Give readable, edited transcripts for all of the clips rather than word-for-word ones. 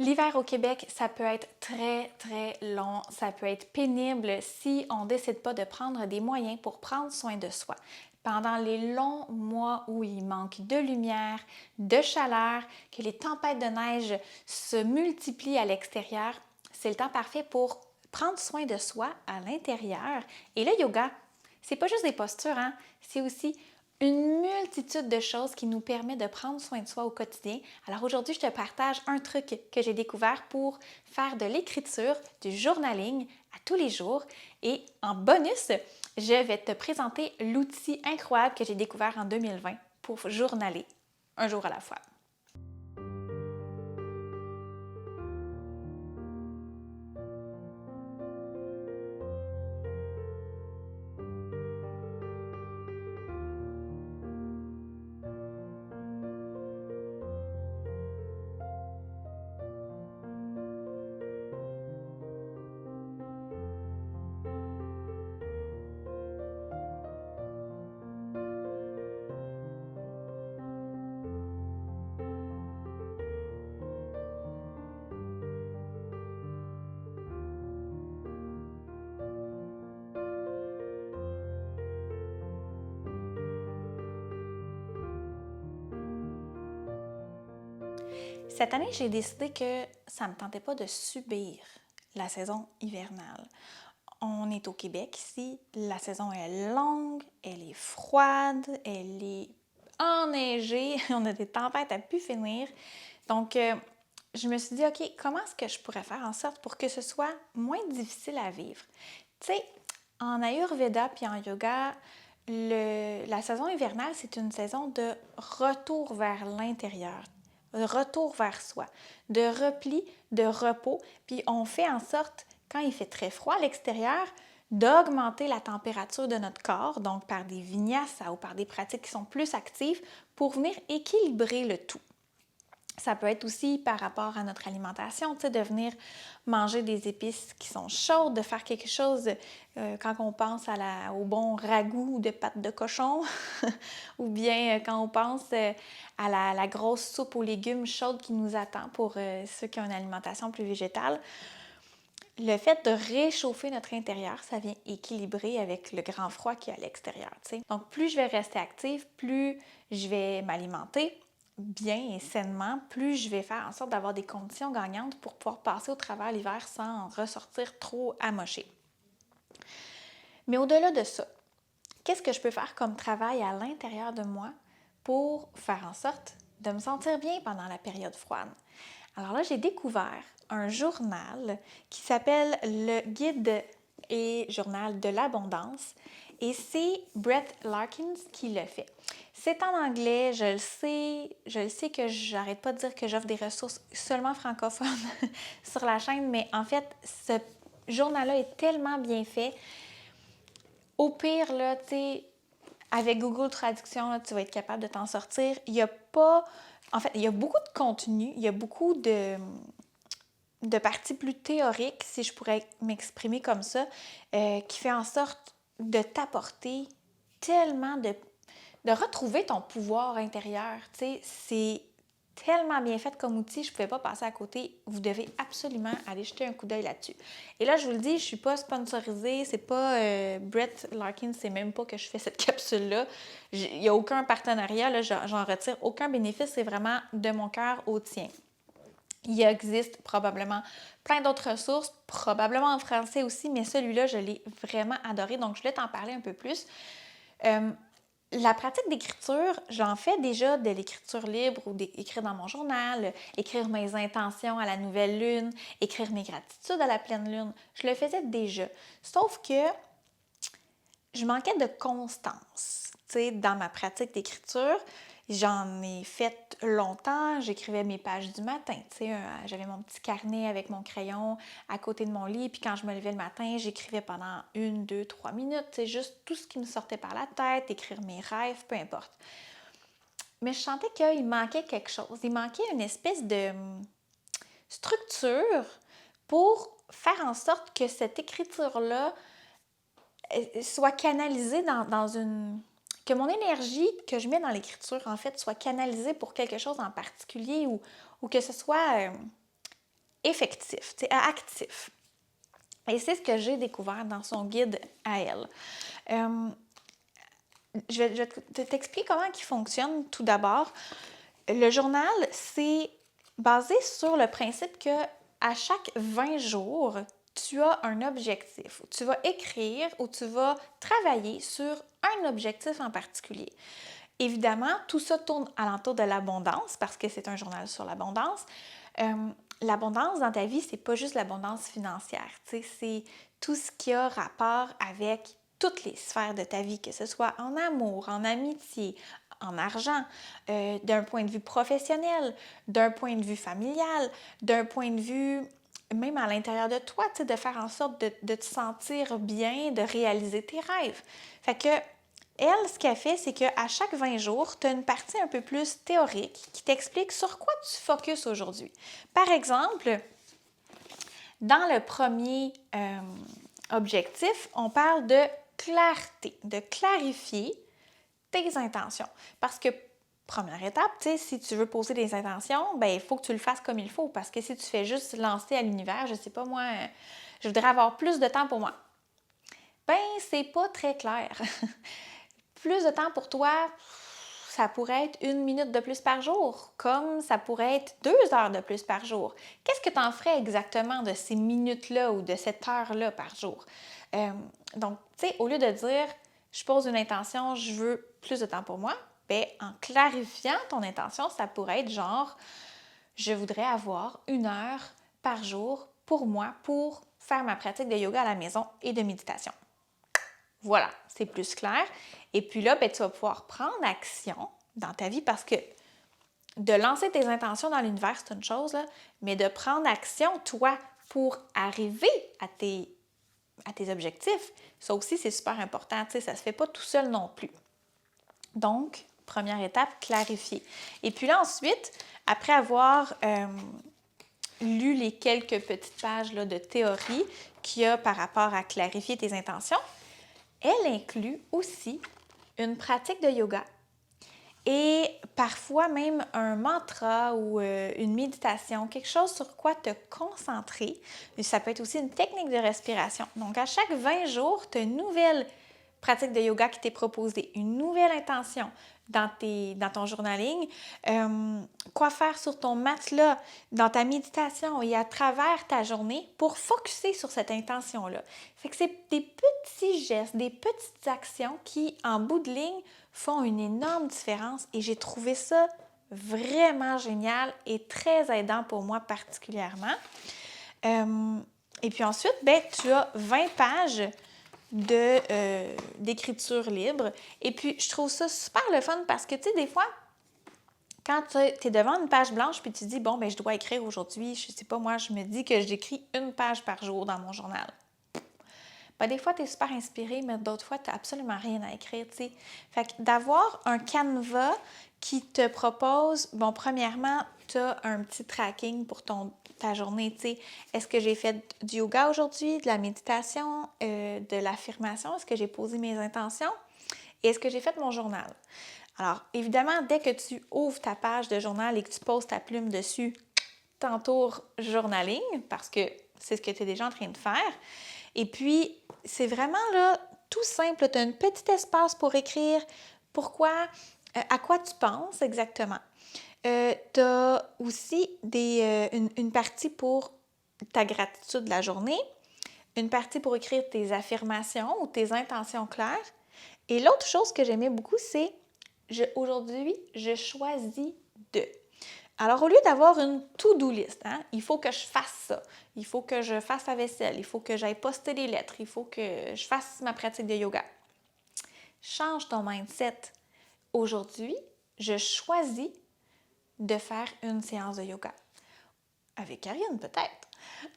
L'hiver au Québec, ça peut être très, très long, ça peut être pénible si on ne décide pas de prendre des moyens pour prendre soin de soi. Pendant les longs mois où il manque de lumière, de chaleur, que les tempêtes de neige se multiplient à l'extérieur, c'est le temps parfait pour prendre soin de soi à l'intérieur. Et le yoga, c'est pas juste des postures, hein? C'est aussi une multitude de choses qui nous permet de prendre soin de soi au quotidien. Alors aujourd'hui, je te partage un truc que j'ai découvert pour faire de l'écriture, du journaling à tous les jours. Et en bonus, je vais te présenter l'outil incroyable que j'ai découvert en 2020 pour journaler un jour à la fois. Cette année, j'ai décidé que ça ne me tentait pas de subir la saison hivernale. On est au Québec ici, la saison est longue, elle est froide, elle est enneigée, on a des tempêtes à pu finir. Donc, je me suis dit, OK, comment est-ce que je pourrais faire en sorte pour que ce soit moins difficile à vivre? Tu sais, en Ayurveda puis en yoga, la saison hivernale, c'est une saison de retour vers l'intérieur, retour vers soi, de repli, de repos, puis on fait en sorte, quand il fait très froid à l'extérieur, d'augmenter la température de notre corps, donc par des vinyasas ou par des pratiques qui sont plus actives pour venir équilibrer le tout. Ça peut être aussi par rapport à notre alimentation, de venir manger des épices qui sont chaudes, de faire quelque chose quand on pense au bon ragoût de pâte de cochon, ou bien quand on pense à la grosse soupe aux légumes chaude qui nous attend pour ceux qui ont une alimentation plus végétale. Le fait de réchauffer notre intérieur, ça vient équilibrer avec le grand froid qu'il y a à l'extérieur. T'sais. Donc, plus je vais rester active, plus je vais m'alimenter bien et sainement, plus je vais faire en sorte d'avoir des conditions gagnantes pour pouvoir passer au travers l'hiver sans ressortir trop amoché. Mais au-delà de ça, qu'est-ce que je peux faire comme travail à l'intérieur de moi pour faire en sorte de me sentir bien pendant la période froide? Alors là, j'ai découvert un journal qui s'appelle le Guide et Journal de l'abondance et c'est Brett Larkins qui le fait. C'est en anglais, je le sais que j'arrête pas de dire que j'offre des ressources seulement francophones sur la chaîne, mais en fait, ce journal-là est tellement bien fait. Au pire, là, tu sais, avec Google Traduction, là, tu vas être capable de t'en sortir. Il y a pas... En fait, il y a beaucoup de contenu, il y a beaucoup de parties plus théoriques, si je pourrais m'exprimer comme ça, qui fait en sorte de t'apporter tellement de retrouver ton pouvoir intérieur. Tu sais, c'est tellement bien fait comme outil, je ne pouvais pas passer à côté. Vous devez absolument aller jeter un coup d'œil là-dessus. Et là, je vous le dis, je ne suis pas sponsorisée, c'est pas Brett Larkins, c'est même pas que je fais cette capsule-là. Il n'y a aucun partenariat, là, j'en retire aucun bénéfice, c'est vraiment de mon cœur au tien. Il existe probablement plein d'autres ressources, probablement en français aussi, mais celui-là, je l'ai vraiment adoré, donc je voulais t'en parler un peu plus. La pratique d'écriture, j'en fais déjà de l'écriture libre ou d'écrire dans mon journal, écrire mes intentions à la nouvelle lune, écrire mes gratitudes à la pleine lune. Je le faisais déjà. Sauf que je manquais de constance, dans ma pratique d'écriture. J'en ai fait longtemps, j'écrivais mes pages du matin, j'avais mon petit carnet avec mon crayon à côté de mon lit, puis quand je me levais le matin, j'écrivais pendant 1, 2, 3 minutes, c'est juste tout ce qui me sortait par la tête, écrire mes rêves, peu importe. Mais je sentais qu'il manquait quelque chose, il manquait une espèce de structure pour faire en sorte que cette écriture-là soit canalisée dans une... que mon énergie que je mets dans l'écriture, en fait, soit canalisée pour quelque chose en particulier ou que ce soit effectif, actif. Et c'est ce que j'ai découvert dans son guide à elle. Je vais t'expliquer comment il fonctionne tout d'abord. Le journal, c'est basé sur le principe que à chaque 20 jours, tu as un objectif. Tu vas écrire ou tu vas travailler sur un objectif en particulier. Évidemment, tout ça tourne alentour de l'abondance parce que c'est un journal sur l'abondance. L'abondance dans ta vie, c'est pas juste l'abondance financière. C'est tout ce qui a rapport avec toutes les sphères de ta vie, que ce soit en amour, en amitié, en argent, d'un point de vue professionnel, d'un point de vue familial, d'un point de vue même à l'intérieur de toi, de faire en sorte de te sentir bien, de réaliser tes rêves. Fait que elle, ce qu'elle fait, c'est qu'à chaque 20 jours, tu as une partie un peu plus théorique qui t'explique sur quoi tu focuses aujourd'hui. Par exemple, dans le premier objectif, on parle de clarté, de clarifier tes intentions. Parce que, première étape, si tu veux poser des intentions, il faut que tu le fasses comme il faut. Parce que si tu fais juste lancer à l'univers, je sais pas moi, je voudrais avoir plus de temps pour moi. C'est pas très clair. Plus de temps pour toi, ça pourrait être 1 minute de plus par jour, comme ça pourrait être 2 heures de plus par jour. Qu'est-ce que tu en ferais exactement de ces minutes-là ou de cette heure-là par jour? Donc, tu sais, au lieu de dire « je pose une intention, je veux plus de temps pour moi », en clarifiant ton intention, ça pourrait être genre « je voudrais avoir 1 heure par jour pour moi pour faire ma pratique de yoga à la maison et de méditation ». Voilà, c'est plus clair. Et puis là, tu vas pouvoir prendre action dans ta vie parce que de lancer tes intentions dans l'univers, c'est une chose, là, mais de prendre action, toi, pour arriver à tes objectifs, ça aussi, c'est super important. Ça ne se fait pas tout seul non plus. Donc, première étape, clarifier. Et puis là, ensuite, après avoir lu les quelques petites pages là, de théorie qu'il y a par rapport à clarifier tes intentions, elle inclut aussi une pratique de yoga et parfois même un mantra ou une méditation, quelque chose sur quoi te concentrer. Ça peut être aussi une technique de respiration. Donc, à chaque 20 jours, tu as une nouvelle pratique de yoga qui t'est proposée, une nouvelle intention dans ton journaling, quoi faire sur ton matelas, dans ta méditation et à travers ta journée pour focusser sur cette intention-là. Fait que c'est des petits gestes, des petites actions qui, en bout de ligne, font une énorme différence et j'ai trouvé ça vraiment génial et très aidant pour moi particulièrement. Et puis ensuite, tu as 20 pages d'écriture libre. Et puis, je trouve ça super le fun parce que, tu sais, des fois, quand tu es devant une page blanche puis tu dis, bon, je dois écrire aujourd'hui, je sais pas, moi, je me dis que j'écris 1 page par jour dans mon journal. Des fois, tu es super inspiré, mais d'autres fois, tu n'as absolument rien à écrire, tu sais. Fait que d'avoir un canevas qui te propose, premièrement, tu as un petit tracking pour ta journée, tu sais. Est-ce que j'ai fait du yoga aujourd'hui, de la méditation, de l'affirmation? Est-ce que j'ai posé mes intentions? Et est-ce que j'ai fait mon journal? Alors, évidemment, dès que tu ouvres ta page de journal et que tu poses ta plume dessus, t'entoures journaling, parce que c'est ce que tu es déjà en train de faire. Et puis, c'est vraiment là, tout simple. Tu as un petit espace pour écrire pourquoi, à quoi tu penses exactement. Tu as aussi une partie pour ta gratitude de la journée, une partie pour écrire tes affirmations ou tes intentions claires. Et l'autre chose que j'aimais beaucoup, c'est aujourd'hui, je choisis de. Alors, au lieu d'avoir une to-do list, il faut que je fasse ça, il faut que je fasse la vaisselle, il faut que j'aille poster les lettres, il faut que je fasse ma pratique de yoga. Change ton mindset. Aujourd'hui, je choisis de faire une séance de yoga. Avec Karine, peut-être.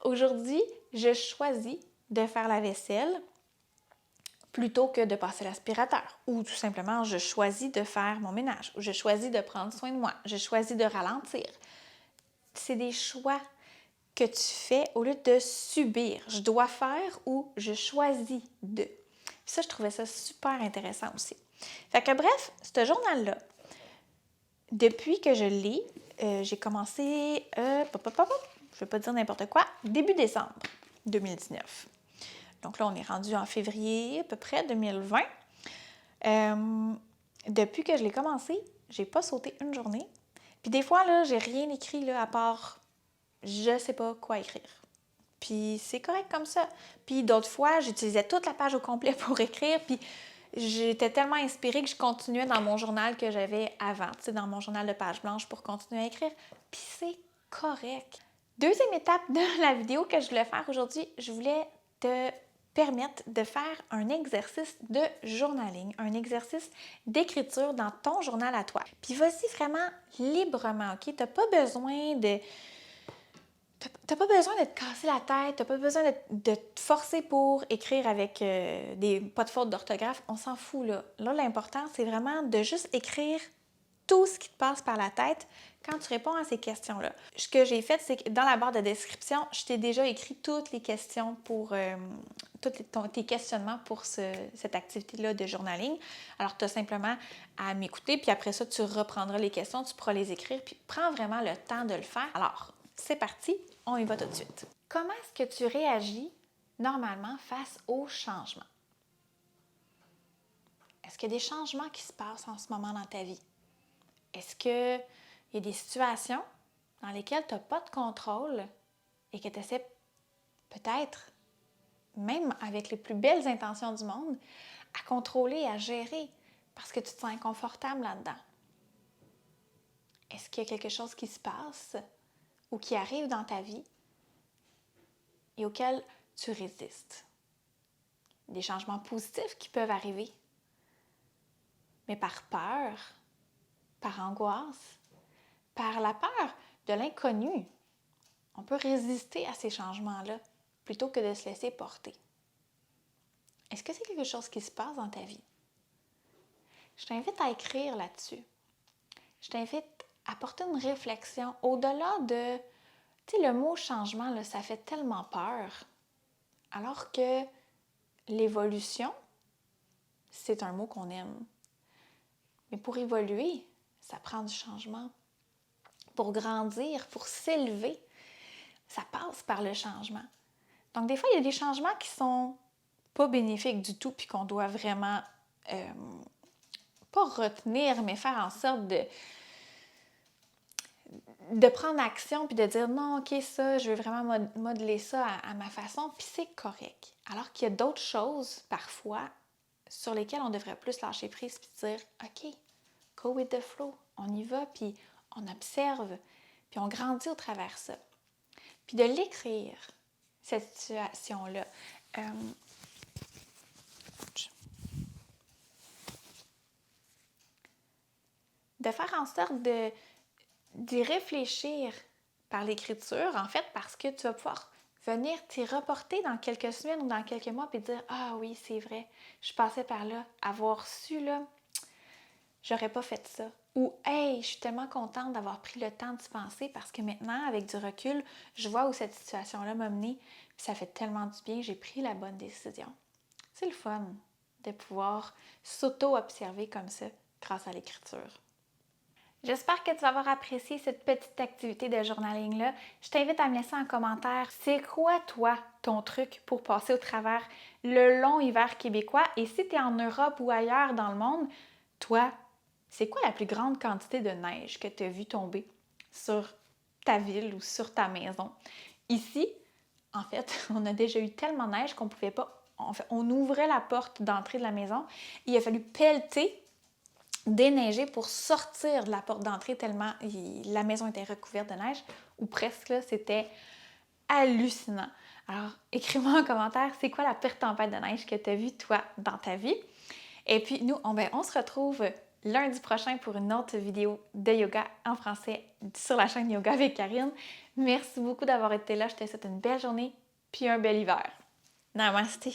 Aujourd'hui, je choisis de faire la vaisselle plutôt que de passer l'aspirateur. Ou tout simplement, je choisis de faire mon ménage. Ou je choisis de prendre soin de moi. Je choisis de ralentir. C'est des choix que tu fais au lieu de subir. Je dois faire ou je choisis de. Ça, je trouvais ça super intéressant aussi. Fait que bref, ce journal-là, depuis que je l'ai, j'ai commencé je ne vais pas dire n'importe quoi, début décembre 2019. Donc là, on est rendu en février à peu près 2020. Depuis que je l'ai commencé, j'ai pas sauté une journée. Puis des fois, là, j'ai rien écrit là, à part je sais pas quoi écrire. Puis c'est correct comme ça. Puis d'autres fois, j'utilisais toute la page au complet pour écrire. Puis j'étais tellement inspirée que je continuais dans mon journal que j'avais avant, tu sais, dans mon journal de page blanche pour continuer à écrire. Puis c'est correct. Deuxième étape de la vidéo que je voulais faire aujourd'hui, je voulais te permettre de faire un exercice de journaling, un exercice d'écriture dans ton journal à toi. Puis vas-y vraiment librement, OK? T'as pas besoin de te casser la tête, t'as pas besoin de te forcer pour écrire avec pas de fautes d'orthographe, on s'en fout là. Là, l'important, c'est vraiment de juste écrire tout ce qui te passe par la tête quand tu réponds à ces questions-là. Ce que j'ai fait, c'est que dans la barre de description, je t'ai déjà écrit toutes les questions pour tes questionnements pour cette activité-là de journaling. Alors, tu as simplement à m'écouter, puis après ça, tu reprendras les questions, tu pourras les écrire, puis prends vraiment le temps de le faire. Alors, c'est parti, on y va tout de suite. Comment est-ce que tu réagis normalement face aux changements? Est-ce qu'il y a des changements qui se passent en ce moment dans ta vie? Est-ce qu'il y a des situations dans lesquelles tu n'as pas de contrôle et que tu essaies peut-être, même avec les plus belles intentions du monde, à contrôler, à gérer parce que tu te sens inconfortable là-dedans? Est-ce qu'il y a quelque chose qui se passe ou qui arrive dans ta vie et auquel tu résistes? Des changements positifs qui peuvent arriver, mais par peur, par angoisse, par la peur de l'inconnu. On peut résister à ces changements-là plutôt que de se laisser porter. Est-ce que c'est quelque chose qui se passe dans ta vie? Je t'invite à écrire là-dessus. Je t'invite à porter une réflexion au-delà de... Tu sais, le mot changement, là, ça fait tellement peur. Alors que l'évolution, c'est un mot qu'on aime. Mais pour évoluer, ça prend du changement. Pour grandir, pour s'élever, ça passe par le changement. Donc, des fois, il y a des changements qui sont pas bénéfiques du tout puis qu'on doit vraiment, pas retenir, mais faire en sorte de prendre action puis de dire non, OK, ça, je veux vraiment modeler ça à ma façon, puis c'est correct. Alors qu'il y a d'autres choses, parfois, sur lesquelles on devrait plus lâcher prise puis dire OK, go with the flow, on y va, puis on observe, puis on grandit au travers de ça. Puis de l'écrire, cette situation-là. De faire en sorte d'y réfléchir par l'écriture, en fait, parce que tu vas pouvoir venir t'y reporter dans quelques semaines ou dans quelques mois puis dire « Ah oui, c'est vrai, je passais par là, avoir su, là, j'aurais pas fait ça. » Ou « Hey, je suis tellement contente d'avoir pris le temps d'y penser parce que maintenant, avec du recul, je vois où cette situation-là m'a menée, puis ça fait tellement du bien, j'ai pris la bonne décision. » C'est le fun de pouvoir s'auto-observer comme ça grâce à l'écriture. J'espère que tu vas avoir apprécié cette petite activité de journaling-là. Je t'invite à me laisser en commentaire, c'est quoi, toi, ton truc pour passer au travers le long hiver québécois? Et si tu es en Europe ou ailleurs dans le monde, toi, c'est quoi la plus grande quantité de neige que tu as vu tomber sur ta ville ou sur ta maison? Ici, en fait, on a déjà eu tellement de neige qu'on pouvait pas... on ouvrait la porte d'entrée de la maison. Il a fallu pelleter, déneiger pour sortir de la porte d'entrée tellement la maison était recouverte de neige, ou presque, là, c'était hallucinant. Alors, écris-moi en commentaire, c'est quoi la pire tempête de neige que tu as vue, toi, dans ta vie? Et puis, nous, on se retrouve lundi prochain pour une autre vidéo de yoga en français sur la chaîne Yoga avec Karine. Merci beaucoup d'avoir été là. Je te souhaite une belle journée puis un bel hiver. Namasté!